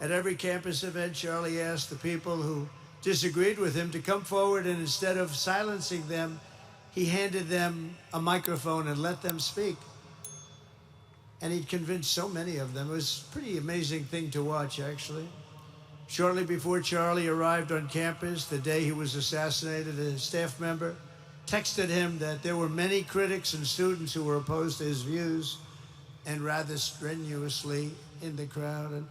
At every campus event, Charlie asked the people who disagreed with him to come forward, and instead of silencing them, he handed them a microphone and let them speak. And he'd convinced so many of them. It was a pretty amazing thing to watch, actually. Shortly before Charlie arrived on campus, the day he was assassinated, a staff member texted him that there were many critics and students who were opposed to his views, and rather strenuously in the crowd. And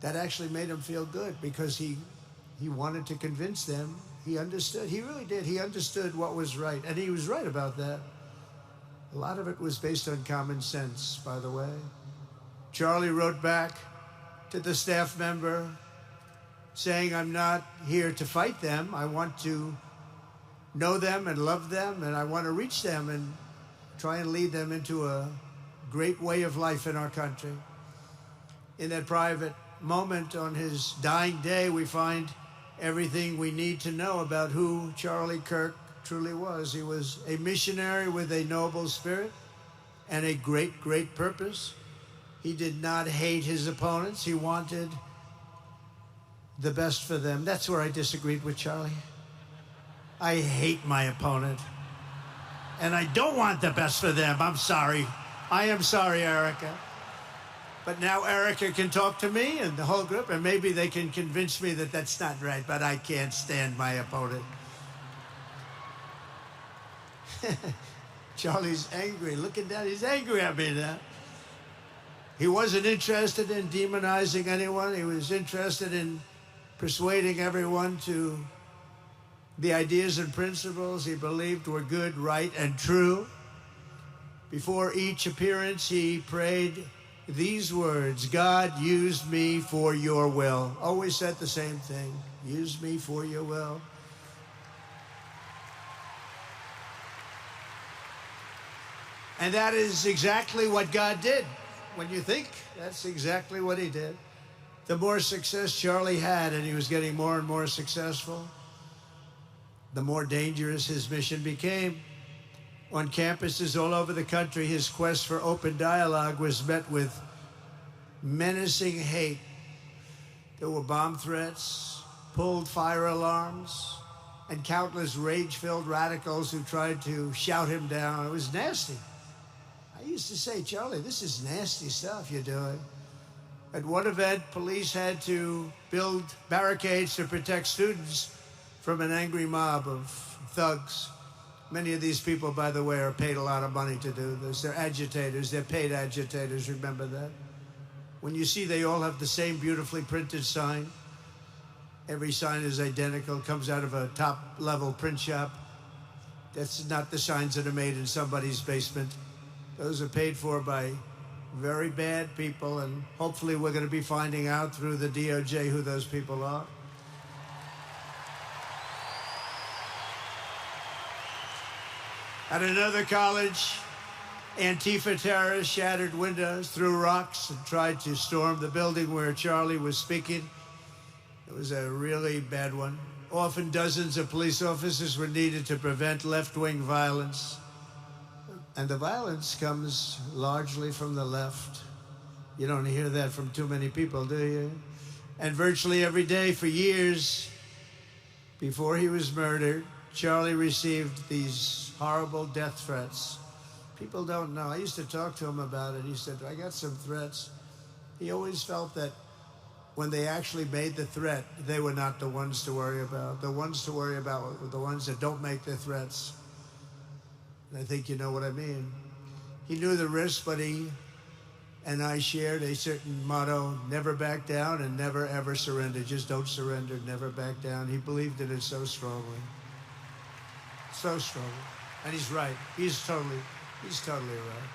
that actually made him feel good, because he wanted to convince them. He understood. He really did. He understood what was right. And he was right about that. A lot of it was based on common sense, by the way. Charlie wrote back to the staff member saying, "I'm not here to fight them. I want to know them and love them, and I want to reach them and try and lead them into a great way of life in our country." In that private moment on his dying day, we find everything we need to know about who Charlie Kirk truly was. He was a missionary with a noble spirit and a great, great purpose. He did not hate his opponents. He wanted the best for them. That's where I disagreed with Charlie. I hate my opponent, and I don't want the best for them. I'm sorry. I am sorry, Erika. But now Erika can talk to me and the whole group, and maybe they can convince me that that's not right, but I can't stand my opponent. Charlie's angry. Looking down, he's angry at me now. He wasn't interested in demonizing anyone. He was interested in persuading everyone to the ideas and principles he believed were good, right, and true. Before each appearance, he prayed these words: "God, use me for your will." Always said the same thing: use me for your will. And that is exactly what God did. When you think, that's exactly what he did. The more success Charlie had, and he was getting more and more successful, the more dangerous his mission became. On campuses all over the country, his quest for open dialogue was met with menacing hate. There were bomb threats, pulled fire alarms, and countless rage-filled radicals who tried to shout him down. It was nasty. I used to say, "Charlie, this is nasty stuff you're doing." At one event, police had to build barricades to protect students from an angry mob of thugs. Many of these people, by the way, are paid a lot of money to do this. They're agitators. They're paid agitators. Remember that. When you see they all have the same beautifully printed sign, every sign is identical, comes out of a top-level print shop. That's not the signs that are made in somebody's basement. Those are paid for by very bad people, and hopefully we're going to be finding out through the DOJ who those people are. At another college, Antifa terrorists shattered windows, threw rocks, and tried to storm the building where Charlie was speaking. It was a really bad one. Often dozens of police officers were needed to prevent left-wing violence. And the violence comes largely from the left. You don't hear that from too many people, do you? And virtually every day for years before he was murdered, Charlie received these horrible death threats. People don't know. I used to talk to him about it. He said, "I got some threats." He always felt that when they actually made the threat, they were not the ones to worry about. The ones to worry about were the ones that don't make the threats. And I think you know what I mean. He knew the risk, but he and I shared a certain motto: never back down and never ever surrender. Just don't surrender, never back down. He believed in it so strongly. So strongly. And he's right. He's totally right.